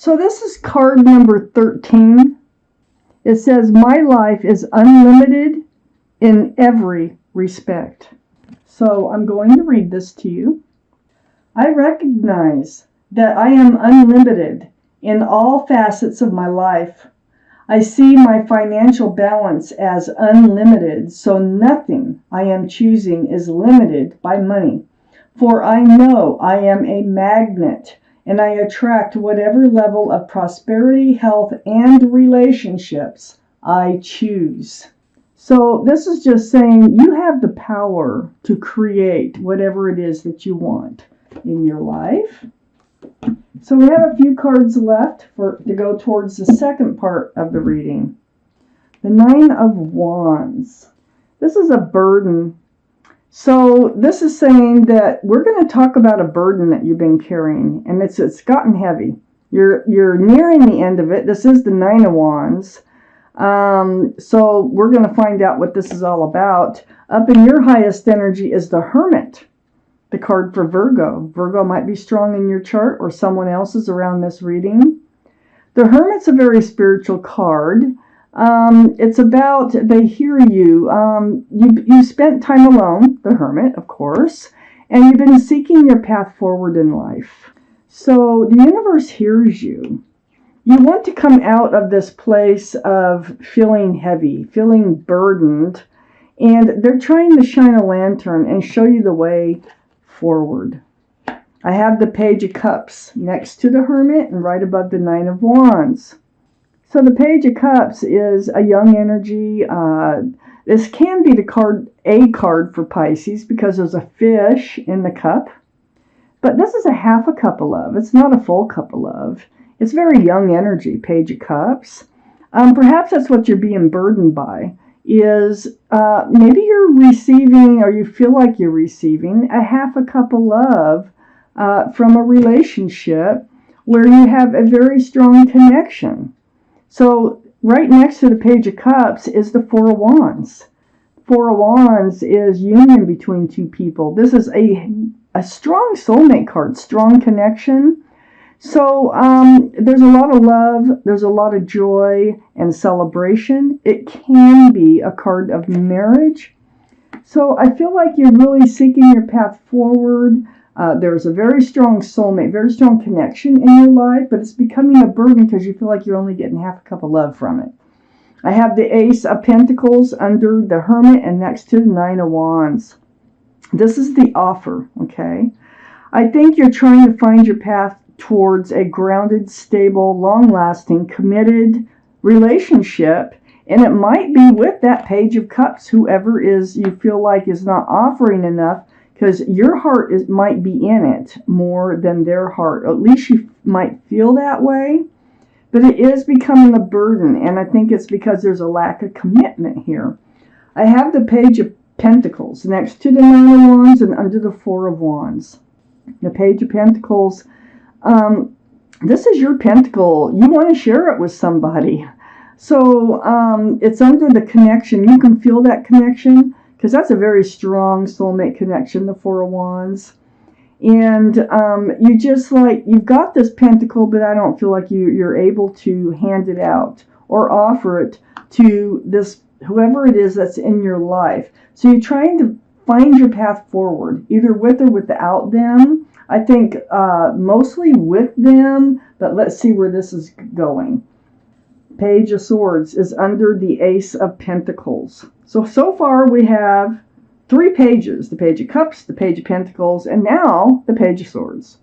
So this is card number 13. It says, my life is unlimited in every respect. So I'm going to read this to you. I recognize that I am unlimited in all facets of my life. I see my financial balance as unlimited, so nothing I am choosing is limited by money. For I know I am a magnet, and I attract whatever level of prosperity, health, and relationships I choose. So this is just saying you have the power to create whatever it is that you want in your life. So we have a few cards left to go towards the second part of the reading. The Nine of Wands. This is a burden. So this is saying that we're going to talk about a burden that you've been carrying, and it's gotten heavy. You're nearing the end of it. This is the Nine of Wands. So we're going to find out what this is all about. Up in your highest energy is the Hermit, the card for Virgo. Virgo might be strong in your chart or someone else's around this reading. The Hermit's a very spiritual card. It's about, they hear you. You spent time alone, the Hermit, of course, and you've been seeking your path forward in life. So the universe hears you. You want to come out of this place of feeling heavy, feeling burdened, and they're trying to shine a lantern and show you the way forward. I have the Page of Cups next to the Hermit and right above the Nine of Wands. So the Page of Cups is a young energy. This can be a card for Pisces because there's a fish in the cup. But this is a half a cup of love. It's not a full cup of love. It's very young energy, Page of Cups. Perhaps that's what you're being burdened by, is maybe you're receiving, or you feel like you're receiving, a half a cup of love from a relationship where you have a very strong connection. So right next to the Page of Cups is the Four of Wands. Four of Wands is union between two people. This is a strong soulmate card, strong connection. So there's a lot of love, there's a lot of joy and celebration. It can be a card of marriage. So I feel like you're really seeking your path forward. There's a very strong soulmate, very strong connection in your life, but it's becoming a burden because you feel like you're only getting half a cup of love from it. I have the Ace of Pentacles under the Hermit and next to the Nine of Wands. This is the offer, okay? I think you're trying to find your path towards a grounded, stable, long-lasting, committed relationship, and it might be with that Page of Cups, whoever is you feel like is not offering enough, because your heart might be in it more than their heart. At least you might feel that way, but it is becoming a burden, and I think it's because there's a lack of commitment here. I have the Page of Pentacles next to the Nine of Wands and under the Four of Wands. The Page of Pentacles, this is your pentacle. You want to share it with somebody. So it's under the connection. You can feel that connection because that's a very strong soulmate connection, the Four of Wands. And you just like, you've got this pentacle, but I don't feel like you're able to hand it out or offer it to this, whoever it is that's in your life. So you're trying to find your path forward, either with or without them. I think mostly with them, but let's see where this is going. Page of Swords is under the Ace of Pentacles. So far we have 3 pages, the Page of Cups, the Page of Pentacles, and now the Page of Swords.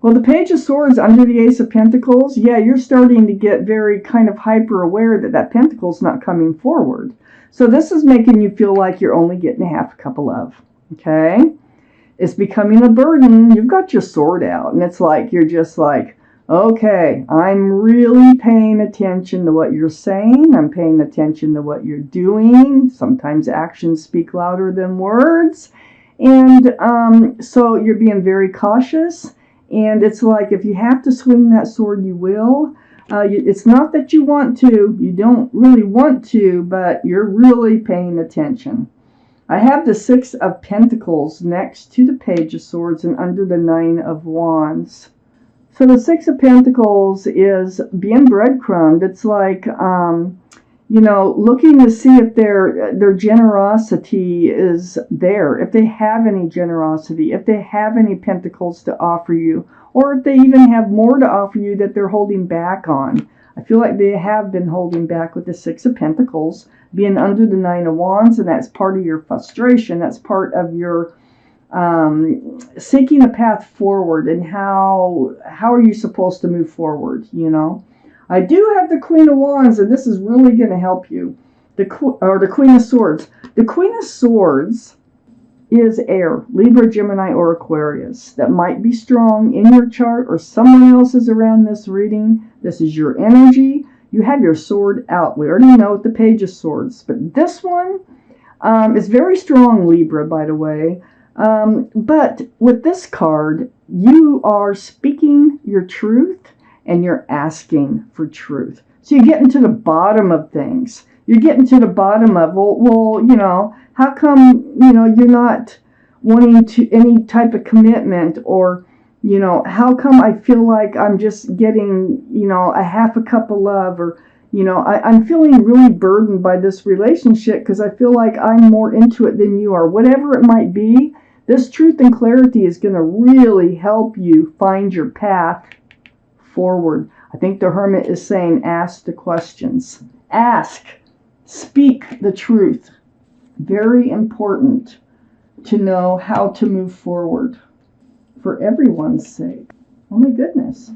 Well, the Page of Swords under the Ace of Pentacles, yeah, you're starting to get very kind of hyper aware that that pentacle's not coming forward. So this is making you feel like you're only getting a half a cup of love, okay? It's becoming a burden. You've got your sword out, and it's like you're just like, okay, I'm really paying attention to what you're saying. I'm paying attention to what you're doing. Sometimes actions speak louder than words. And so you're being very cautious. And it's like if you have to swing that sword, you will. It's not that you want to. You don't really want to, but you're really paying attention. I have the Six of Pentacles next to the Page of Swords and under the Nine of Wands. So the Six of Pentacles is being breadcrumbed. It's like, looking to see if their generosity is there, if they have any generosity, if they have any pentacles to offer you, or if they even have more to offer you that they're holding back on. I feel like they have been holding back with the Six of Pentacles, being under the Nine of Wands, and that's part of your frustration. That's part of your seeking a path forward, and how are you supposed to move forward, I do have the Queen of Wands, and this is really going to help you. The Queen of Swords. The Queen of Swords is air, Libra, Gemini, or Aquarius. That might be strong in your chart, or someone else is around this reading. This is your energy. You have your sword out. We already know the Page of Swords, but this one is very strong, Libra, by the way. But with this card, you are speaking your truth, and you're asking for truth. So you're getting to the bottom of things. You're getting to the bottom of, how come, you're not wanting to any type of commitment, or, how come I feel like I'm just getting, a half a cup of love, or, I'm feeling really burdened by this relationship because I feel like I'm more into it than you are. Whatever it might be, this truth and clarity is going to really help you find your path forward. I think the Hermit is saying, ask the questions. Ask. Speak the truth. Very important to know how to move forward for everyone's sake. Oh my goodness.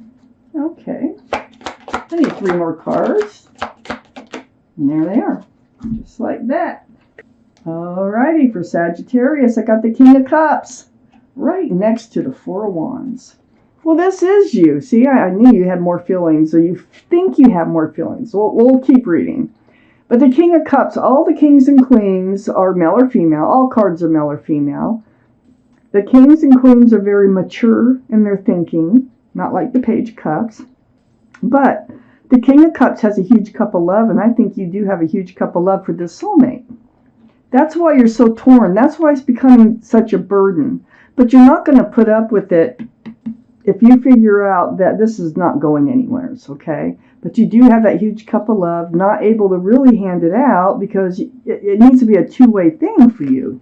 Okay. I need 3 more cards. And there they are. Just like that. Alrighty, for Sagittarius, I got the King of Cups right next to the Four of Wands. Well, this is you. See, I knew you had more feelings, or you think you have more feelings. We'll keep reading. But the King of Cups, all the kings and queens are male or female. All cards are male or female. The kings and queens are very mature in their thinking, not like the Page of Cups. But the King of Cups has a huge cup of love, and I think you do have a huge cup of love for this soulmate. That's why you're so torn. That's why it's becoming such a burden. But you're not going to put up with it if you figure out that this is not going anywhere, okay? But you do have that huge cup of love, not able to really hand it out because it needs to be a two-way thing for you.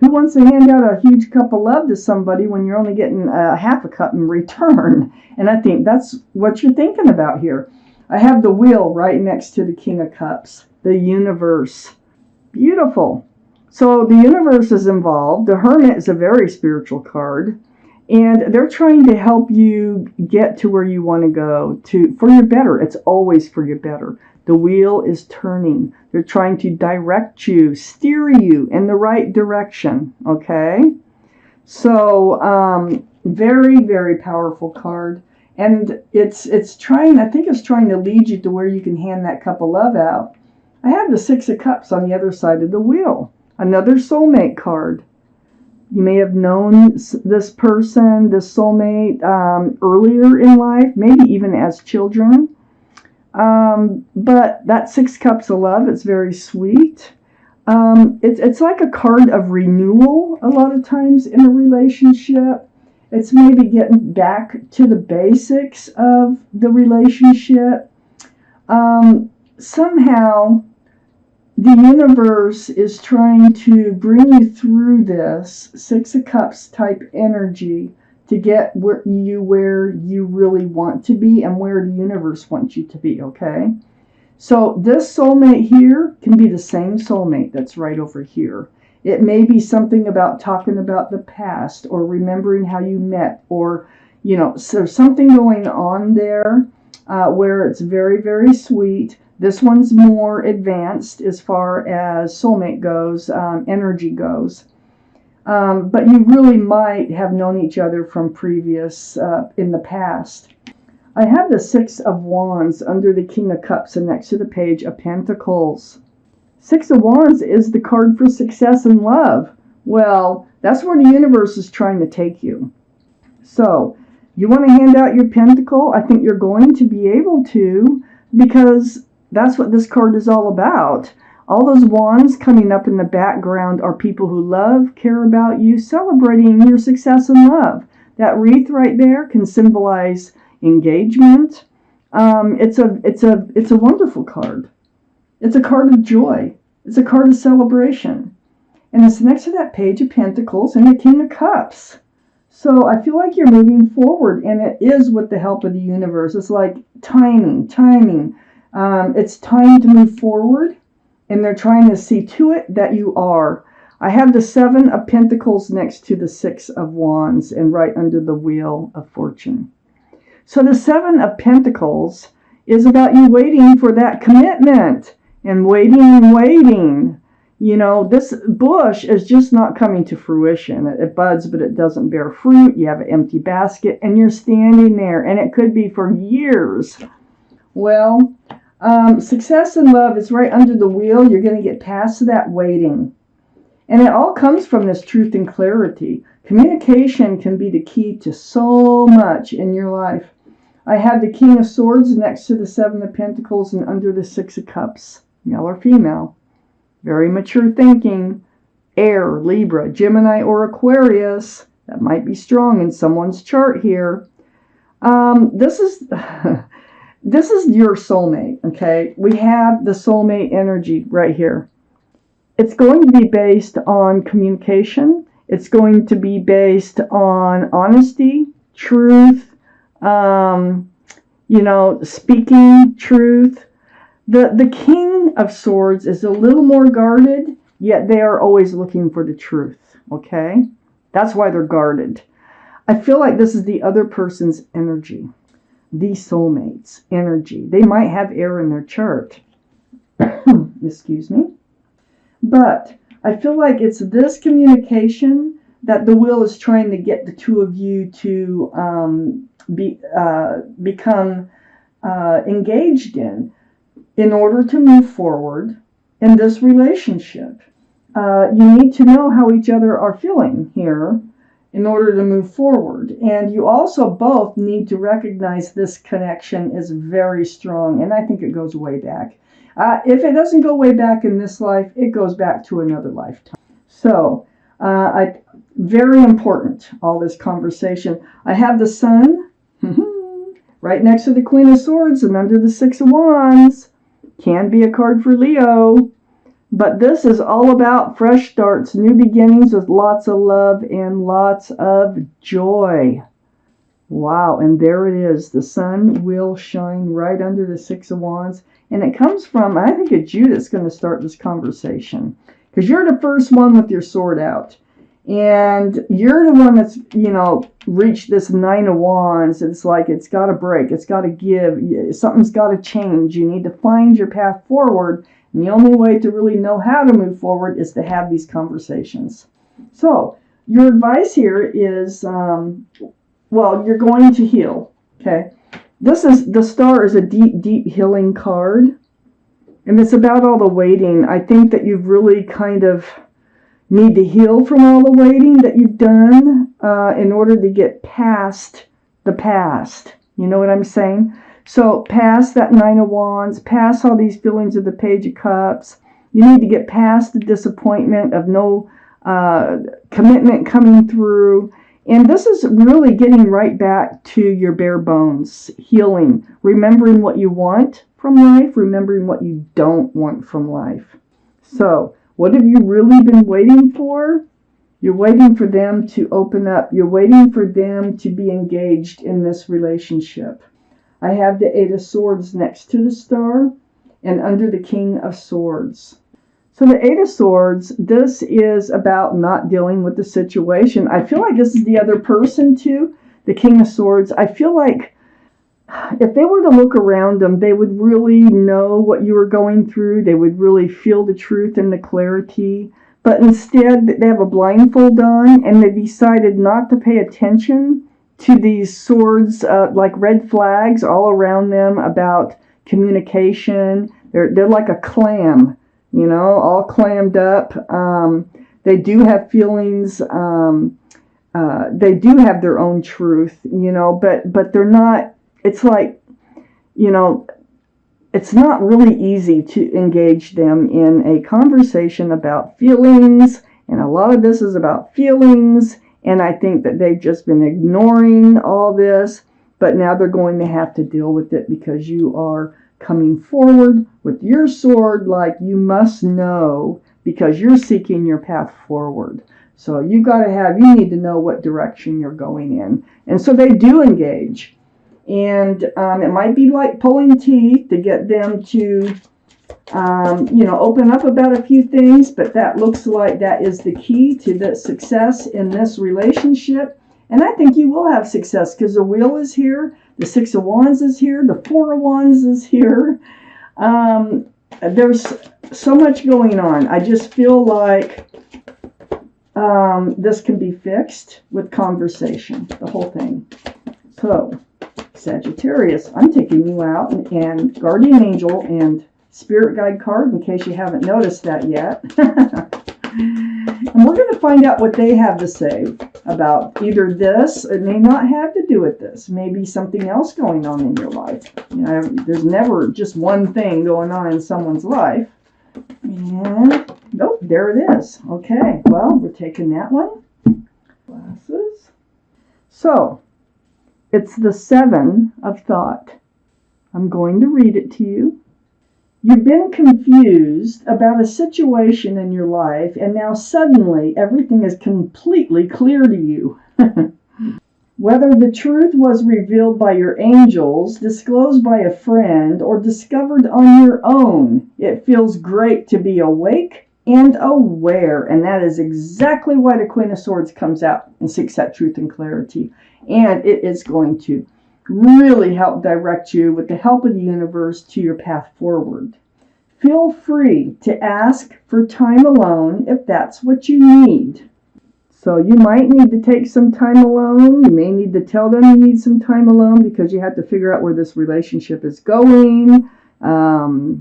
Who wants to hand out a huge cup of love to somebody when you're only getting a half a cup in return? And I think that's what you're thinking about here. I have the Wheel right next to the King of Cups, the Universe. Beautiful. So the Universe is involved. The Hermit is a very spiritual card. And they're trying to help you get to where you want to go for your better. It's always for your better. The wheel is turning. They're trying to direct you, steer you in the right direction. Okay? So, very, very powerful card. And it's trying, I think it's trying to lead you to where you can hand that cup of love out. I have the Six of Cups on the other side of the wheel. Another soulmate card. You may have known this person, this soulmate, earlier in life, maybe even as children. But that Six Cups of love, it's very sweet. It's like a card of renewal a lot of times in a relationship. It's maybe getting back to the basics of the relationship. Somehow, the universe is trying to bring you through this Six of Cups type energy to get where you really want to be and where the universe wants you to be, okay? So this soulmate here can be the same soulmate that's right over here. It may be something about talking about the past or remembering how you met, or, so something going on there where it's very, very sweet. This one's more advanced as far as soulmate goes, energy goes. But you really might have known each other from previous, in the past. I have the Six of Wands under the King of Cups and next to the Page of Pentacles. Six of Wands is the card for success and love. Well, that's where the universe is trying to take you. So, you want to hand out your pentacle? I think you're going to be able to, because that's what this card is all about. All those wands coming up in the background are people who love, care about you, celebrating your success and love. That wreath right there can symbolize engagement. It's a wonderful card. It's a card of joy. It's a card of celebration. And it's next to that Page of Pentacles and the King of Cups. So I feel like you're moving forward, and it is with the help of the universe. It's like timing. It's time to move forward, and they're trying to see to it that you are. I have the Seven of Pentacles next to the Six of Wands and right under the Wheel of Fortune. So the Seven of Pentacles is about you waiting for that commitment and waiting. You know, this bush is just not coming to fruition. It buds, but it doesn't bear fruit. You have an empty basket, and you're standing there, and it could be for years. Well, success in love is right under the wheel. You're going to get past that waiting. And it all comes from this truth and clarity. Communication can be the key to so much in your life. I have the King of Swords next to the Seven of Pentacles and under the Six of Cups, male or female. Very mature thinking, Air, Libra, Gemini, or Aquarius. That might be strong in someone's chart here. This is your soulmate, okay? We have the soulmate energy right here. It's going to be based on communication. It's going to be based on honesty, truth, speaking truth. The King of Swords is a little more guarded, yet they are always looking for the truth, okay? That's why they're guarded. I feel like this is the other person's energy, the soulmate's energy. They might have air in their chart. Excuse me. But I feel like it's this communication that the wheel is trying to get the two of you to become engaged in order to move forward in this relationship. You need to know how each other are feeling here in order to move forward. And you also both need to recognize this connection is very strong, and I think it goes way back. If it doesn't go way back in this life, it goes back to another lifetime. So, very important, all this conversation. I have the Sun right next to the Queen of Swords and under the Six of Wands. Can be a card for Leo. But this is all about fresh starts, new beginnings with lots of love and lots of joy. Wow, and there it is. The sun will shine right under the Six of Wands. And it comes from, I think it's you that's going to start this conversation. Because you're the first one with your sword out. And you're the one that's, reached this Nine of Wands. It's like it's got to break. It's got to give. Something's got to change. You need to find your path forward. And the only way to really know how to move forward is to have these conversations. So, your advice here is, you're going to heal. Okay? The Star is a deep, deep healing card. And it's about all the waiting. I think that you've really kind of need to heal from all the waiting that you've done in order to get past the past. You know what I'm saying? So past that Nine of Wands, past all these feelings of the Page of Cups. You need to get past the disappointment of no commitment coming through. And this is really getting right back to your bare bones, healing, remembering what you want from life, remembering what you don't want from life. So, what have you really been waiting for? You're waiting for them to open up. You're waiting for them to be engaged in this relationship. I have the Eight of Swords next to the Star and under the King of Swords. So the Eight of Swords, this is about not dealing with the situation. I feel like this is the other person too, the King of Swords. I feel like if they were to look around them, they would really know what you were going through. They would really feel the truth and the clarity. But instead, they have a blindfold on, and they decided not to pay attention to these swords, like red flags all around them about communication. They're like a clam, all clammed up. They do have feelings. They do have their own truth, but they're not. It's like, it's not really easy to engage them in a conversation about feelings, and a lot of this is about feelings And I think that they've just been ignoring all this, but now they're going to have to deal with it because you are coming forward with your sword like you must know, because you're seeking your path forward. So you need to know what direction you're going in. And so they do engage. And it might be like pulling teeth to get them to, open up about a few things, but that looks like that is the key to the success in this relationship. And I think you will have success because the Wheel is here, the Six of Wands is here, the Four of Wands is here. There's so much going on. I just feel like this can be fixed with conversation, the whole thing. So, Sagittarius, I'm taking you out and Guardian Angel and Spirit Guide card in case you haven't noticed that yet. And we're going to find out what they have to say about either this. It may not have to do with this. Maybe something else going on in your life. There's never just one thing going on in someone's life. And, nope, there it is. Okay, well, we're taking that one. Glasses. So, it's the Seven of Thought. I'm going to read it to you. You've been confused about a situation in your life, and now suddenly everything is completely clear to you. Whether the truth was revealed by your angels, disclosed by a friend, or discovered on your own, it feels great to be awake and aware. And that is exactly why the Queen of Swords comes out and seeks that truth and clarity. And it is going to really help direct you with the help of the universe to your path forward. Feel free to ask for time alone if that's what you need. So you might need to take some time alone. You may need to tell them you need some time alone because you have to figure out where this relationship is going.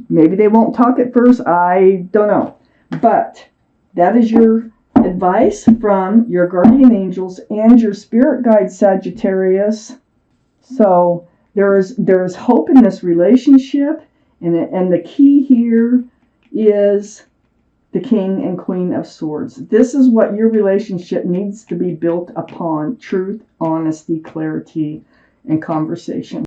Maybe they won't talk at first. I don't know. But that is your advice from your guardian angels and your spirit guide, Sagittarius. So there is hope in this relationship, and the key here is the King and Queen of Swords. This is what your relationship needs to be built upon: truth, honesty, clarity, and conversation.